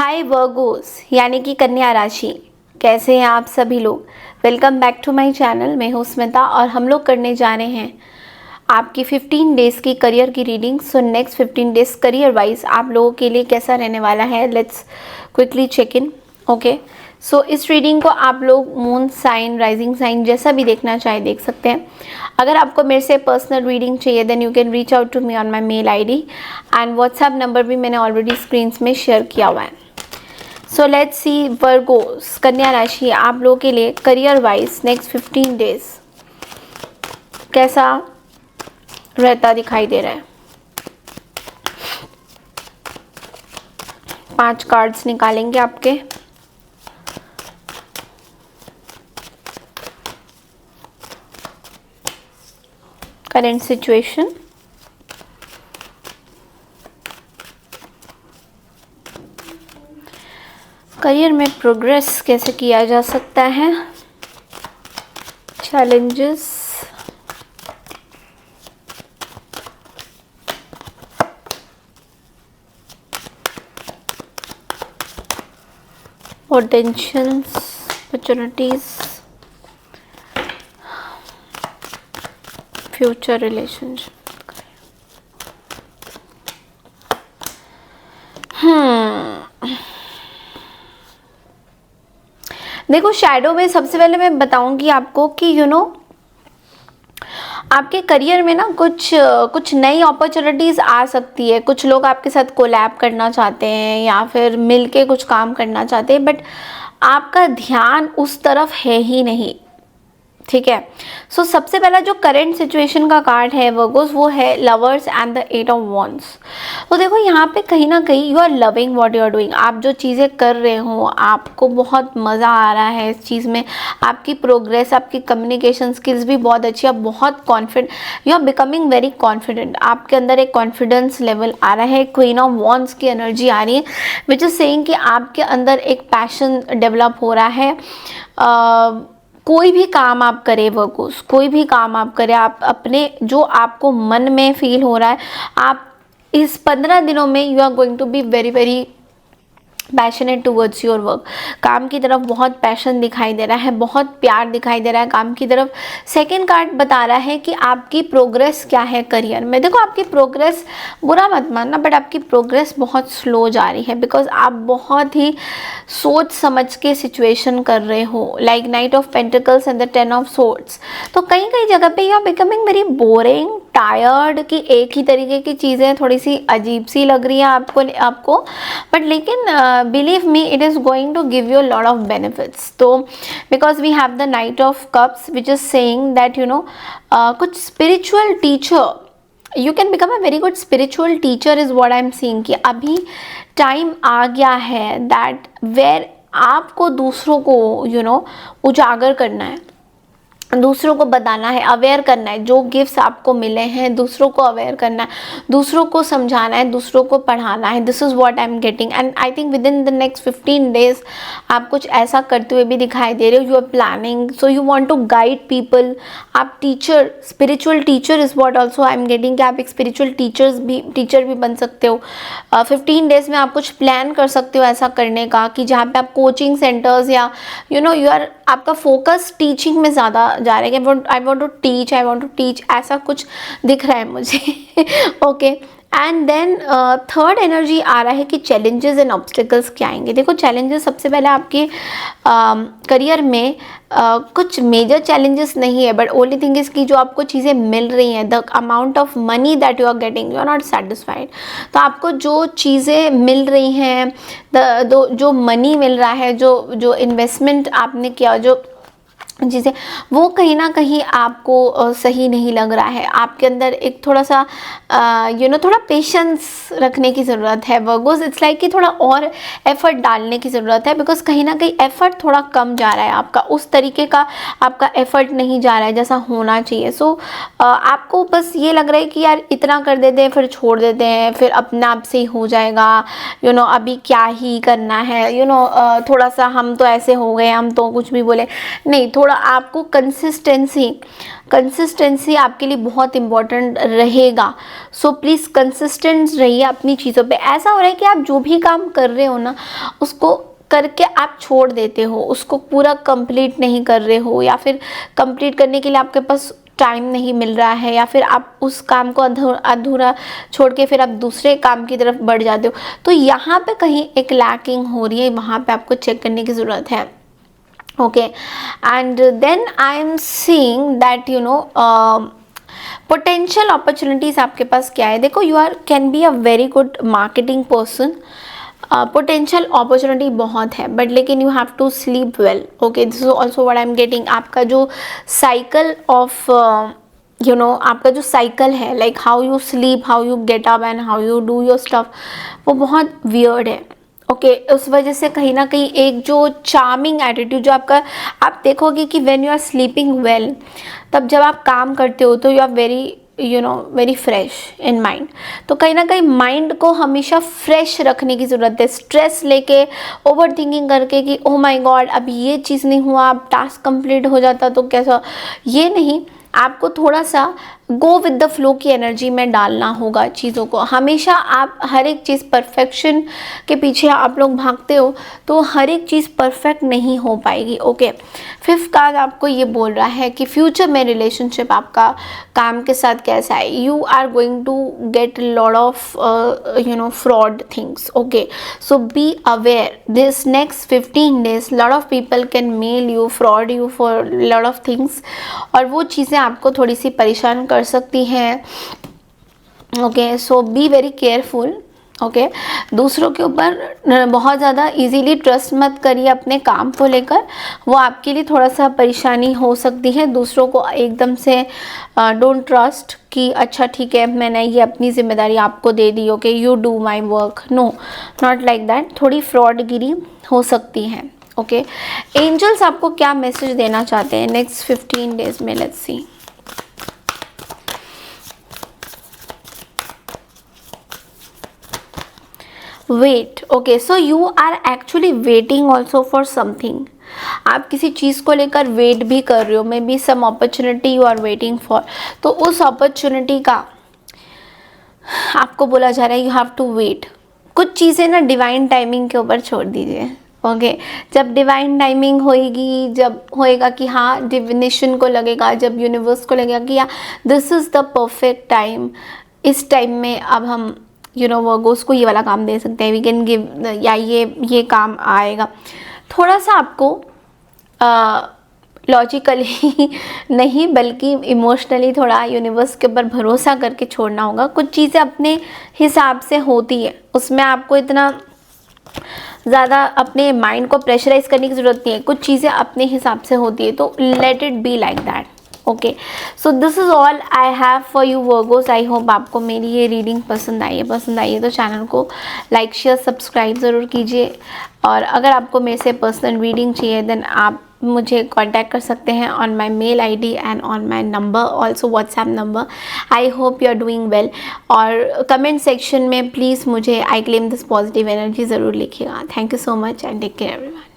हाय Virgo's यानी कि कन्या राशि, कैसे हैं आप सभी लोग। Welcome back to my channel. मैं हूं स्मिता और हम लोग करने जा रहे हैं आपकी 15 डेज़ की करियर की reading. So next 15 days career wise आप लोगों के लिए कैसा रहने वाला है, let's quickly check in. Okay, so इस रीडिंग को आप लोग मून साइन, राइजिंग साइन जैसा भी देखना चाहे देख सकते हैं। अगर आपको मेरे से पर्सनल रीडिंग चाहिए then you can reach out to me on my mail ID and WhatsApp number भी मैंने ऑलरेडी स्क्रीन में शेयर किया हुआ है। सो लेट्स सी वर्गोस, कन्या राशि, आप लोगों के लिए करियर वाइज नेक्स्ट 15 डेज कैसा रहता दिखाई दे रहा है। 5 कार्ड्स निकालेंगे आपके। करेंट सिचुएशन, करियर में प्रोग्रेस कैसे किया जा सकता है, challenges, potentials, opportunities, future relationship. देखो, शैडो में सबसे पहले मैं बताऊंगी आपको कि आपके करियर में ना कुछ नई अपॉर्चुनिटीज़ आ सकती है। कुछ लोग आपके साथ कोलैब करना चाहते हैं या फिर मिलके कुछ काम करना चाहते हैं, बट आपका ध्यान उस तरफ है ही नहीं। ठीक है, सो सबसे पहला जो करंट सिचुएशन का कार्ड है वर्गोस, वो है lovers and the 8 of wands. तो देखो, यहाँ पे कहीं ना कहीं you are loving what you are doing. आप जो चीज़ें कर रहे हो आपको बहुत मज़ा आ रहा है इस चीज़ में। आपकी प्रोग्रेस, आपकी कम्युनिकेशन स्किल्स भी बहुत अच्छी, आप बहुत confident, you are becoming very confident. आपके अंदर एक कॉन्फिडेंस लेवल आ रहा है, क्वीन ऑफ वॉन्ड्स की एनर्जी आ रही है, विच इज़ सेइंग कि आपके अंदर एक पैशन डेवलप हो रहा है। कोई भी काम आप करें वर्गोस, कोई भी काम आप करें, आप अपने जो आपको मन में फील हो रहा है, आप इस 15 दिनों में you are going to be very very passionate towards your work. काम की तरफ बहुत पैशन दिखाई दे रहा है, बहुत प्यार दिखाई दे रहा है काम की तरफ। सेकेंड कार्ड बता रहा है कि आपकी प्रोग्रेस क्या है करियर में। देखो, आपकी प्रोग्रेस, बुरा मत मानना, बट आपकी प्रोग्रेस बहुत स्लो जा रही है बिकॉज आप बहुत ही सोच समझ के सिचुएशन कर रहे हो। Like knight of pentacles and the 10 of swords. तो कहीं कहीं जगह पे you are becoming very boring, tired, कि एक ही तरीके की चीज़ें थोड़ी सी अजीब सी लग रही है आपको बट लेकिन believe me, it is going to give you a lot of benefits. तो because we have the Knight of Cups which is saying that कुछ spiritual teacher, you can become a very good spiritual teacher is what I am seeing। कि अभी time आ गया है that where आपको दूसरों को उजागर करना है, दूसरों को बताना है, अवेयर करना है। जो गिफ्ट्स आपको मिले हैं दूसरों को अवेयर करना है, दूसरों को समझाना है, दूसरों को पढ़ाना है। This is what I am getting and I think with in the next 15 days आप कुछ ऐसा करते हुए भी दिखाई दे रहे हो। You are planning, so you want to guide people. आप teacher, spiritual teacher is what also I am getting, कि आप एक स्पिरिचुअल टीचर भी बन सकते हो। 15 डेज में आप कुछ प्लान कर सकते हो ऐसा करने का, कि जहाँ पे आप कोचिंग सेंटर्स या यू आर, आपका फोकस टीचिंग में ज़्यादा जा रहा है। आई वॉन्ट टू टीच ऐसा कुछ दिख रहा है मुझे। Okay, and then third energy आ रहा है कि चैलेंजेस एंड ऑब्स्टिकल्स क्या आएंगे। देखो, चैलेंजेस सबसे पहले आपके करियर में कुछ मेजर चैलेंजेस नहीं है, बट ओनली थिंग इज कि जो आपको चीज़ें मिल रही हैं, the amount of money that you are getting, you are not satisfied. तो आपको जो चीज़ें मिल रही हैं, जो मनी मिल रहा है, जो इन्वेस्टमेंट आपने किया, जो चीज़ें, वो कहीं ना कहीं आपको सही नहीं लग रहा है। आपके अंदर एक थोड़ा सा थोड़ा पेशेंस रखने की ज़रूरत है वर्गोस। इट्स लाइक कि थोड़ा और एफर्ट डालने की ज़रूरत है बिकॉज कहीं ना कहीं एफर्ट थोड़ा कम जा रहा है आपका, उस तरीके का आपका एफर्ट नहीं जा रहा है जैसा होना चाहिए। सो आपको बस ये लग रहा है कि यार इतना कर देते हैं फिर छोड़ देते हैं, फिर अपने आप से ही हो जाएगा, अभी क्या ही करना है, थोड़ा सा हम तो ऐसे हो गए, हम तो कुछ भी बोले नहीं, थोड़ा थोड़ा आपको कंसिस्टेंसी आपके लिए बहुत इम्पोर्टेंट रहेगा। सो प्लीज़ कंसिस्टेंट रहिए अपनी चीज़ों पे। ऐसा हो रहा है कि आप जो भी काम कर रहे हो ना, उसको करके आप छोड़ देते हो, उसको पूरा कंप्लीट नहीं कर रहे हो, या फिर कंप्लीट करने के लिए आपके पास टाइम नहीं मिल रहा है, या फिर आप उस काम को अधूरा छोड़ के फिर आप दूसरे काम की तरफ बढ़ जाते हो। तो यहाँ पे कहीं एक लैकिंग हो रही है, वहाँ पे आपको चेक करने की ज़रूरत है। Okay, and then I am seeing that potential opportunities आपके पास क्या है। देखो, you are can be a very good marketing person. Potential opportunity बहुत है, बट लेकिन you have to sleep well. Okay, this is also what I am getting. आपका जो साइकिल ऑफ आपका जो साइकिल है, like how you sleep, how you get up and how you do your stuff, वो बहुत weird है। Okay, उस वजह से कहीं ना कहीं एक जो चार्मिंग एटीट्यूड जो आपका, आप देखोगे कि when you are sleeping well, तब जब आप काम करते हो तो you are very fresh in mind. तो कहीं ना कहीं माइंड को हमेशा फ्रेश रखने की ज़रूरत है। स्ट्रेस लेके, ओवर थिंकिंग करके कि ओ माय गॉड अभी ये चीज़ नहीं हुआ, अब टास्क कंप्लीट हो जाता तो कैसा, ये नहीं। आपको थोड़ा सा गो विद द फ्लो की एनर्जी में डालना होगा चीज़ों को। हमेशा आप हर एक चीज़ परफेक्शन के पीछे आप लोग भागते हो तो हर एक चीज़ परफेक्ट नहीं हो पाएगी। ओके, फिफ्थ कार्ड आपको ये बोल रहा है कि फ्यूचर में रिलेशनशिप आपका काम के साथ कैसा है। You are going to get lot of fraud things. Okay, so be aware this next 15 days lot of people can mail you, fraud you for lot of things, और वो चीज़ें आपको थोड़ी सी परेशान कर सकती हैं। Okay, so be very careful. Okay, दूसरों के ऊपर बहुत ज़्यादा इजीली ट्रस्ट मत करिए अपने काम को लेकर, वो आपके लिए थोड़ा सा परेशानी हो सकती है। दूसरों को एकदम से डोंट ट्रस्ट कि अच्छा ठीक है मैंने ये अपनी जिम्मेदारी आपको दे दी, okay you do my work, no not like that. थोड़ी फ्रॉडगिरी हो सकती है। ओके, एंजल्स आपको क्या मैसेज देना चाहते हैं नेक्स्ट 15 days में, let's see. Wait, okay, so you are actually waiting also for something. आप किसी चीज़ को लेकर वेट भी कर रहे हो, maybe some opportunity you are waiting for. तो उस अपॉर्चुनिटी का आपको बोला जा रहा है यू हैव टू वेट। कुछ चीज़ें ना डिवाइन टाइमिंग के ऊपर छोड़ दीजिए। ओके, जब डिवाइन टाइमिंग होएगी, जब होएगा कि हाँ डिविनेशन को लगेगा, जब यूनिवर्स को लगेगा कि this is the perfect time, इस टाइम में अब हम वर्गोस को ये वाला काम दे सकते हैं, वी कैन गिव, या ये काम आएगा। थोड़ा सा आपको लॉजिकली नहीं बल्कि इमोशनली थोड़ा यूनिवर्स के ऊपर भरोसा करके छोड़ना होगा। कुछ चीज़ें अपने हिसाब से होती है, उसमें आपको इतना ज़्यादा अपने माइंड को प्रेशराइज करने की ज़रूरत नहीं है। कुछ चीज़ें अपने हिसाब से होती है, तो let it be like that. Okay, so this is all I have for you Virgo's. I hope आपको मेरी ये रीडिंग पसंद आई है तो चैनल को लाइक शेयर सब्सक्राइब ज़रूर कीजिए। और अगर आपको मेरे से पर्सनल रीडिंग चाहिए देन आप मुझे कांटेक्ट कर सकते हैं on my mail ID and on my number, also WhatsApp number. I hope you are doing well. और कमेंट सेक्शन में प्लीज़ मुझे I claim this positive energy ज़रूर लिखिएगा। Thank you so much and take care everyone.